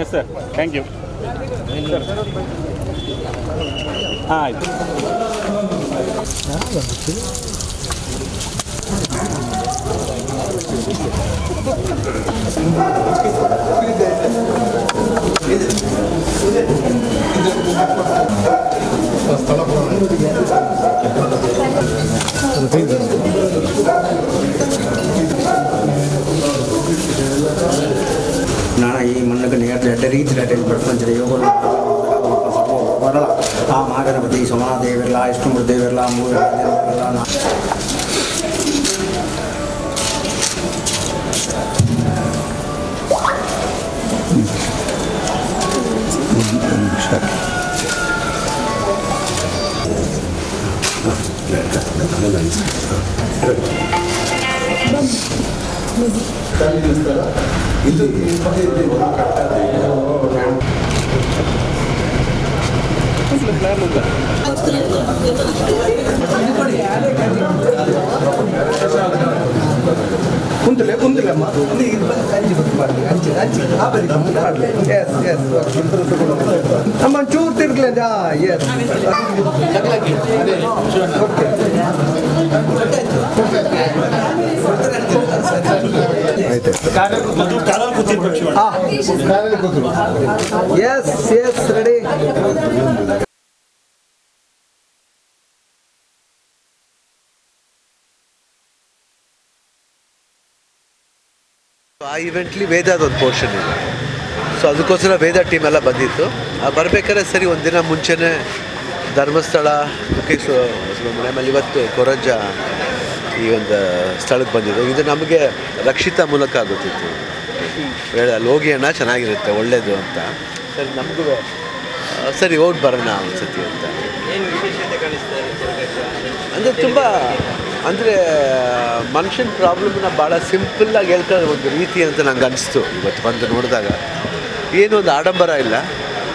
Yes sir thank you ಹಾಂ ಆಯಿತು నాన్న ఈ మన్నకు నేర్చే రీతి ప్రపంచ యోగ వరల ఆ మహాగణపతి సోమనాథదేవిర్లా విష్ణుమూర్తిదేవిర్లా మూర్తిదేవిర్లా ಕುಂತಲೆ ಅಮ್ಮ ಚೂರು ತಿರ್ಗಲೇ ಎಸ್ ರೆಡಿ ಆ ಈವೆಂಟ್ಲಿ ವೇದದೊಂದು ಪೋರ್ಷನ್ ಇದೆ. ಸೊ ಅದಕ್ಕೋಸ್ಕರ ವೇದ ಟೀಮ್ ಎಲ್ಲ ಬಂದಿತ್ತು. ಬರಬೇಕಾದ್ರೆ ಸರಿ ಒಂದಿನ ಮುಂಚೆನೇ ಧರ್ಮಸ್ಥಳ ಆಮೇಲೆ ಇವತ್ತು ಕೊರಜ್ಜ ಈ ಒಂದು ಸ್ಥಳಕ್ಕೆ ಬಂದಿದ್ದು. ಇದು ನಮಗೆ ರಕ್ಷಿತ ಮೂಲಕ ಗೊತ್ತಿತ್ತು, ಅಲ್ಲಿ ಹೋಗಿ ಅಣ್ಣ ಚೆನ್ನಾಗಿರುತ್ತೆ ಒಳ್ಳೆಯದು ಅಂತ. ಸರಿ ನಮಗೂ ಸರಿ ಹೋಗಿ ಬರೋಣ ಅನ್ಸತಿ ಅಂತ. ಅಂದರೆ ತುಂಬ ಅಂದರೆ ಮನುಷ್ಯನ ಪ್ರಾಬ್ಲಮ್ನ ಭಾಳ ಸಿಂಪಲ್ಲಾಗಿ ಹೇಳ್ಕೊಳ್ಳೋ ಒಂದು ರೀತಿ ಅಂತ ನಂಗೆ ಅನಿಸ್ತು ಇವತ್ತು ಬಂದು ನೋಡಿದಾಗ. ಏನೂ ಒಂದು ಆಡಂಬರ ಇಲ್ಲ,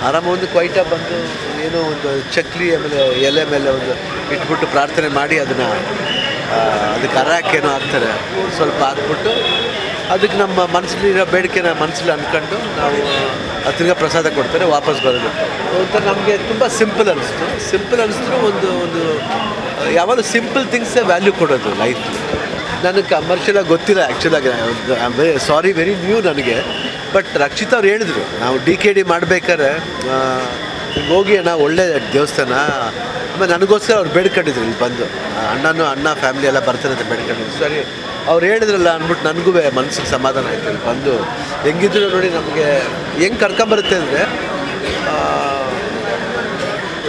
ಆರಾಮ ಒಂದು ಕ್ವೈಟಾಗಿ ಬಂದು ಏನೋ ಒಂದು ಚಕ್ಲಿ ಆಮೇಲೆ ಎಲೆ ಮೇಲೆ ಒಂದು ಇಟ್ಬಿಟ್ಟು ಪ್ರಾರ್ಥನೆ ಮಾಡಿ ಅದನ್ನು ಅದಕ್ಕೆ ಅರಾಕೇನೋ ಹಾಕ್ತಾರೆ, ಸ್ವಲ್ಪ ಹಾಕ್ಬಿಟ್ಟು ಅದಕ್ಕೆ ನಮ್ಮ ಮನಸ್ಸಲ್ಲಿರೋ ಬೇಡಿಕೆನ ಮನಸ್ಸಲ್ಲಿ ಅಂದ್ಕೊಂಡು ನಾವು ತಿರ್ಗಾ ಪ್ರಸಾದ ಕೊಡ್ತಾರೆ, ವಾಪಸ್ ಬರೋದು. ಒಂಥರ ನಮಗೆ ತುಂಬ ಸಿಂಪಲ್ ಅನಿಸಿದ್ರು ಒಂದು ಯಾವಾಗಲೂ ಸಿಂಪಲ್ ಥಿಂಗ್ಸೇ ವ್ಯಾಲ್ಯೂ ಕೊಡೋದು ಲೈಫ್. ನನಗೆ ಕಮರ್ಷಿಯಲಾಗಿ ಗೊತ್ತಿಲ್ಲ ಆ್ಯಕ್ಚುಲಾಗಿ, ಸಾರಿ ವೆರಿ ನ್ಯೂ ನನಗೆ. ಬಟ್ ರಕ್ಷಿತ್ ಅವ್ರು ಹೇಳಿದ್ರು, ನಾವು DKD ಮಾಡಬೇಕಾದ್ರೆ ಹೋಗಿ ಅಣ್ಣ ಒಳ್ಳೆ ದೇವಸ್ಥಾನ. ಆಮೇಲೆ ನನಗೋಸ್ಕರ ಅವ್ರು ಬೇಡ್ಕೊಂಡಿದ್ರು ಇಲ್ಲಿ ಬಂದು, ಅಣ್ಣ ಫ್ಯಾಮಿಲಿ ಎಲ್ಲ ಬರ್ತಾರೆ ಅಂತ ಬೇಡ್ಕೊಂಡಿದ್ರು. ಸರಿ ಅವ್ರು ಹೇಳಿದ್ರಲ್ಲ ಅಂದ್ಬಿಟ್ಟು ನನಗೂ ಮನಸ್ಸಿಗೆ ಸಮಾಧಾನ ಆಯಿತು. ಇಲ್ಲಿ ಬಂದು ಹೆಂಗಿದ್ರು ನೋಡಿ, ನಮಗೆ ಹೆಂಗೆ ಕರ್ಕೊಂಬರುತ್ತೆ ಅಂದರೆ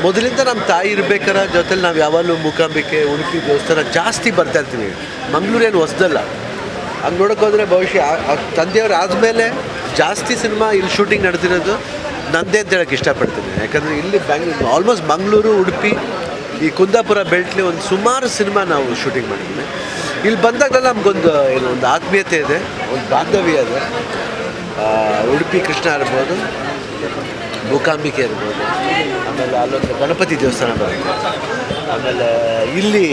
ಮೊದಲಿಂದ ನಮ್ಮ ತಾಯಿ ಇರ್ಬೇಕಾರೆ ಜೊತೆಲಿ ನಾವು ಯಾವಾಗಲೂ ಮೂಕಾಂಬಿಕೆ, ಉಡುಪಿ ದೇವಸ್ಥಾನ ಜಾಸ್ತಿ ಬರ್ತಾ ಇರ್ತೀವಿ. ಮಂಗಳೂರೇನು ಹೊಸದಲ್ಲ. ಹಂಗೆ ನೋಡೋಕ್ಕೋದ್ರೆ ಬಹುಶಃ ತಂದೆಯವ್ರು ಆದಮೇಲೆ ಜಾಸ್ತಿ ಸಿನಿಮಾ ಇಲ್ಲಿ ಶೂಟಿಂಗ್ ನಡೆದಿರೋದು ನಂದೇ ಅಂತ ಹೇಳೋಕ್ಕೆ ಇಷ್ಟಪಡ್ತೀನಿ. ಯಾಕಂದರೆ ಇಲ್ಲಿ ಆಲ್ಮೋಸ್ಟ್ ಮಂಗಳೂರು, ಉಡುಪಿ, ಈ ಕುಂದಾಪುರ ಬೆಲ್ಟ್ಲಿ ಒಂದು ಸುಮಾರು ಸಿನಿಮಾ ನಾವು ಶೂಟಿಂಗ್ ಮಾಡಿದ್ವಿ. ಇಲ್ಲಿ ಬಂದಾಗಲೆಲ್ಲ ನಮಗೊಂದು ಒಂದು ಆತ್ಮೀಯತೆ ಇದೆ, ಒಂದು ಬಾಂಧವ್ಯ ಇದೆ. ಉಡುಪಿ ಕೃಷ್ಣ ಇರ್ಬೋದು, ಮೂಕಾಂಬಿಕೆ ಇರ್ಬೋದು, ಆಮೇಲೆ ಅಲ್ಲೊಂದು ಗಣಪತಿ ದೇವಸ್ಥಾನ ಬರುತ್ತೆ. ಆಮೇಲೆ ಇಲ್ಲಿ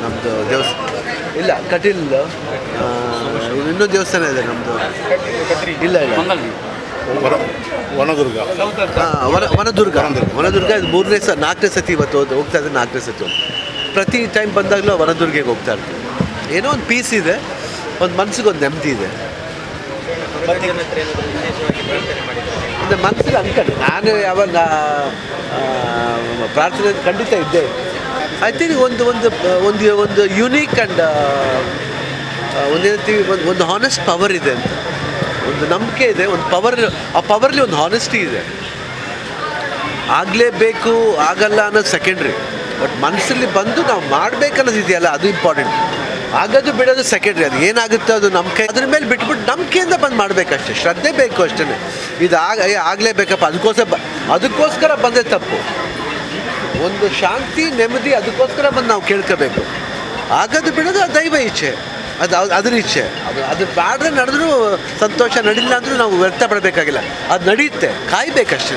ನಮ್ಮದು ದೇವಸ್ಥಾನ ಇಲ್ಲ, ಕಟೀಲ್ ಇನ್ನೊಂದು ದೇವಸ್ಥಾನ ಇದೆ ನಮ್ಮದು. ಇಲ್ಲ ವನದುರ್ಗ. ಇದು 3ನೇ 4ನೇ ಸತಿ ಇವತ್ತು ಹೋಗ್ತಾ ಇದ್ದೆ. 4ನೇ ಸತಿ ಪ್ರತಿ ಟೈಮ್ ಬಂದಾಗಲೂ ವನದುರ್ಗಕ್ಕೆ ಹೋಗ್ತಾ ಇರ್ತೀವಿ. ಏನೋ ಒಂದು ಪೀಸ್ ಇದೆ, ಒಂದು ಮನಸ್ಸಿಗೆ ಒಂದು ನೆಮ್ಮದಿ ಇದೆ. ಅಂದರೆ ಮನಸ್ಸಿಗೆ ಅನ್ಕೊಂಡು ನಾನು ಯಾವಾಗ ಪ್ರಾರ್ಥನೆ ಖಂಡಿತ ಇದ್ದೆ. ಐ ಥಿಂಕ್ ಒಂದು ಯುನೀಕ್ ಆ್ಯಂಡ್ ಒಂದು ಹಾನೆಸ್ಟ್ ಪವರ್ ಇದೆ ಅಂತ, ಒಂದು ನಂಬಿಕೆ ಇದೆ, ಒಂದು ಪವರ್. ಆ ಪವರ್ಲಿ ಒಂದು ಹಾನೆಸ್ಟಿ ಇದೆ. ಆಗಲೇಬೇಕು ಆಗಲ್ಲ ಅನ್ನೋದು ಸೆಕೆಂಡ್ರಿ, ಬಟ್ ಮನಸ್ಸಲ್ಲಿ ಬಂದು ನಾವು ಮಾಡಬೇಕನ್ನೋದಿದೆಯಲ್ಲ ಅದು ಇಂಪಾರ್ಟೆಂಟ್. ಆಗೋದು ಬಿಡೋದು ಸೆಕೆಂಡ್ರಿ. ಅದು ಏನಾಗುತ್ತೋ ಅದು ನಮ್ಮ ಕೈ, ಅದ್ರ ಮೇಲೆ ಬಿಟ್ಬಿಟ್ಟು ನಂಬಿಕೆಯಿಂದ ಬಂದು ಮಾಡಬೇಕಷ್ಟೇ, ಶ್ರದ್ಧೆ ಬೇಕು ಅಷ್ಟೇ. ಇದು ಆಗಲೇಬೇಕಪ್ಪ ಅದಕ್ಕೋಸ್ಕರ ಬಂದೇ ತಪ್ಪು. ಒಂದು ಶಾಂತಿ ನೆಮ್ಮದಿ ಅದಕ್ಕೋಸ್ಕರ ಬಂದು ನಾವು ಕೇಳ್ಕೋಬೇಕು. ಆಗೋದು ಬಿಡೋದು ಅದು ದೈವ ಇಚ್ಛೆ, ಅದ್ರ ಇಚ್ಛೆ. ಅದು ಬ್ಯಾಡ್ರೆ ನಡೆದ್ರೂ ಸಂತೋಷ, ನಡಿಲ್ಲ ಅಂದರೂ ನಾವು ವ್ಯಕ್ತಪಡಬೇಕಾಗಿಲ್ಲ. ಅದು ನಡೆಯುತ್ತೆ, ಕಾಯಬೇಕಷ್ಟೇ.